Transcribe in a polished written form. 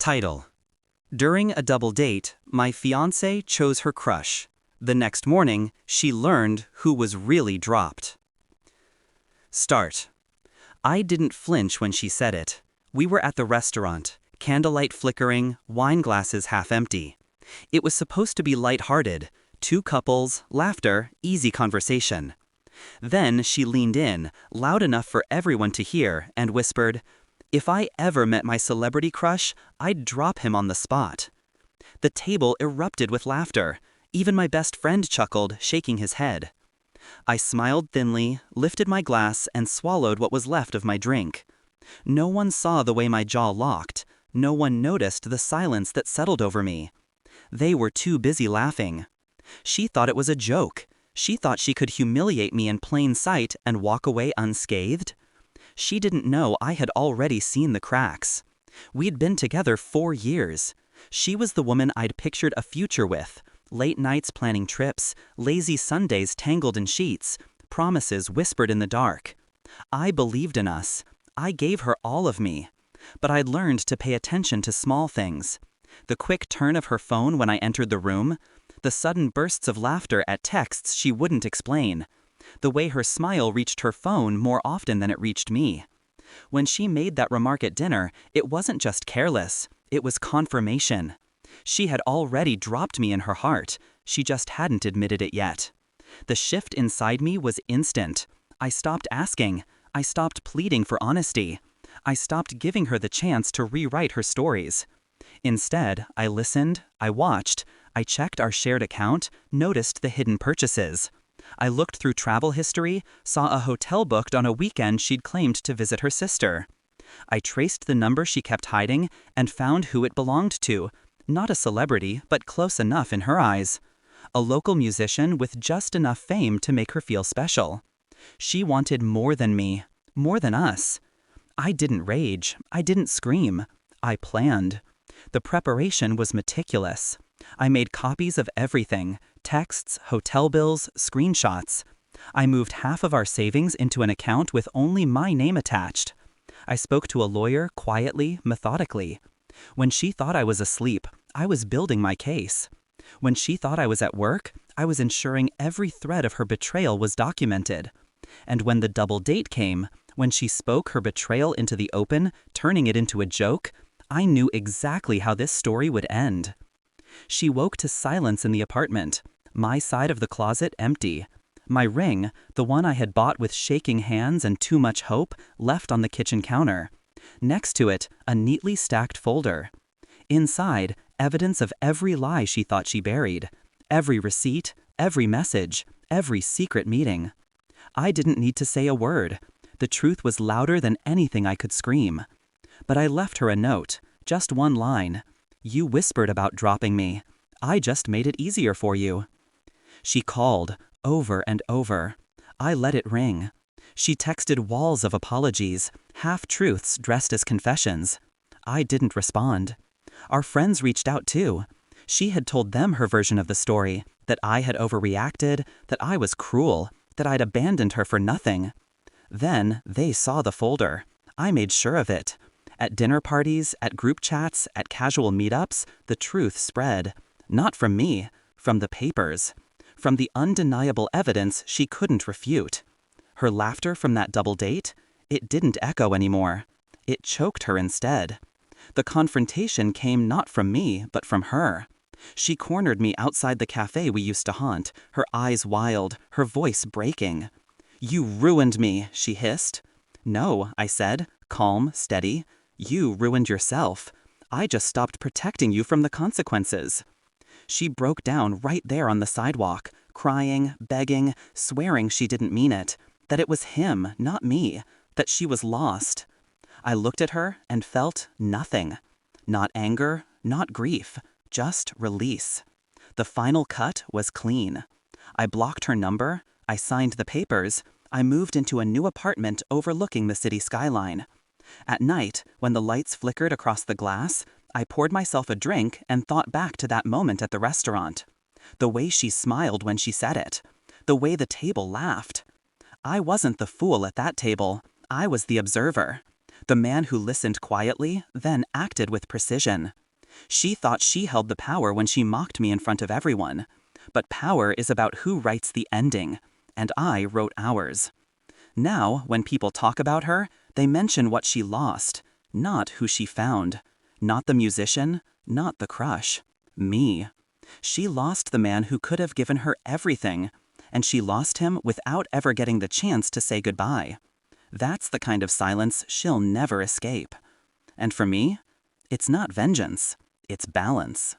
Title: During a double date, my fiancée chose her crush. The next morning, she learned who was really dropped. Start: I didn't flinch when she said it. We were at the restaurant, candlelight flickering, wine glasses half empty. It was supposed to be light-hearted, two couples, laughter, easy conversation. Then she leaned in, loud enough for everyone to hear, and whispered, "If I ever met my celebrity crush, I'd drop him on the spot." The table erupted with laughter. Even my best friend chuckled, shaking his head. I smiled thinly, lifted my glass, and swallowed what was left of my drink. No one saw the way my jaw locked. No one noticed the silence that settled over me. They were too busy laughing. She thought it was a joke. She thought she could humiliate me in plain sight and walk away unscathed. She didn't know I had already seen the cracks. We'd been together 4 years. She was the woman I'd pictured a future with. Late nights planning trips, lazy Sundays tangled in sheets, promises whispered in the dark. I believed in us. I gave her all of me. But I'd learned to pay attention to small things. The quick turn of her phone when I entered the room, the sudden bursts of laughter at texts she wouldn't explain, the way her smile reached her phone more often than it reached me. When she made that remark at dinner, it wasn't just careless, it was confirmation. She had already dropped me in her heart, she just hadn't admitted it yet. The shift inside me was instant. I stopped asking, I stopped pleading for honesty. I stopped giving her the chance to rewrite her stories. Instead, I listened, I watched, I checked our shared account, noticed the hidden purchases. I looked through travel history, saw a hotel booked on a weekend she'd claimed to visit her sister. I traced the number she kept hiding and found who it belonged to. Not a celebrity, but close enough in her eyes. A local musician with just enough fame to make her feel special. She wanted more than me, more than us. I didn't rage, I didn't scream. I planned. The preparation was meticulous. I made copies of everything, texts, hotel bills, screenshots. I moved half of our savings into an account with only my name attached. I spoke to a lawyer quietly, methodically. When she thought I was asleep, I was building my case. When she thought I was at work, I was ensuring every thread of her betrayal was documented. And when the double date came, when she spoke her betrayal into the open, turning it into a joke, I knew exactly how this story would end. She woke to silence in the apartment, my side of the closet empty. My ring, the one I had bought with shaking hands and too much hope, left on the kitchen counter. Next to it, a neatly stacked folder. Inside, evidence of every lie she thought she buried. Every receipt, every message, every secret meeting. I didn't need to say a word. The truth was louder than anything I could scream. But I left her a note, just one line. "You whispered about dropping me. I just made it easier for you." She called, over and over. I let it ring. She texted walls of apologies, half-truths dressed as confessions. I didn't respond. Our friends reached out too. She had told them her version of the story, that I had overreacted, that I was cruel, that I'd abandoned her for nothing. Then they saw the folder. I made sure of it. At dinner parties, at group chats, at casual meetups, the truth spread. Not from me, from the papers. From the undeniable evidence she couldn't refute. Her laughter from that double date? It didn't echo anymore. It choked her instead. The confrontation came not from me, but from her. She cornered me outside the cafe we used to haunt, her eyes wild, her voice breaking. "You ruined me," she hissed. "No," I said, calm, steady. "You ruined yourself. I just stopped protecting you from the consequences." She broke down right there on the sidewalk, crying, begging, swearing she didn't mean it, that it was him, not me, that she was lost. I looked at her and felt nothing. Not anger, not grief, just release. The final cut was clean. I blocked her number, I signed the papers, I moved into a new apartment overlooking the city skyline. At night, when the lights flickered across the glass, I poured myself a drink and thought back to that moment at the restaurant. The way she smiled when she said it. The way the table laughed. I wasn't the fool at that table. I was the observer. The man who listened quietly, then acted with precision. She thought she held the power when she mocked me in front of everyone. But power is about who writes the ending, and I wrote ours. Now, when people talk about her, they mention what she lost, not who she found. Not the musician, not the crush. Me. She lost the man who could have given her everything, and she lost him without ever getting the chance to say goodbye. That's the kind of silence she'll never escape. And for me, it's not vengeance, it's balance.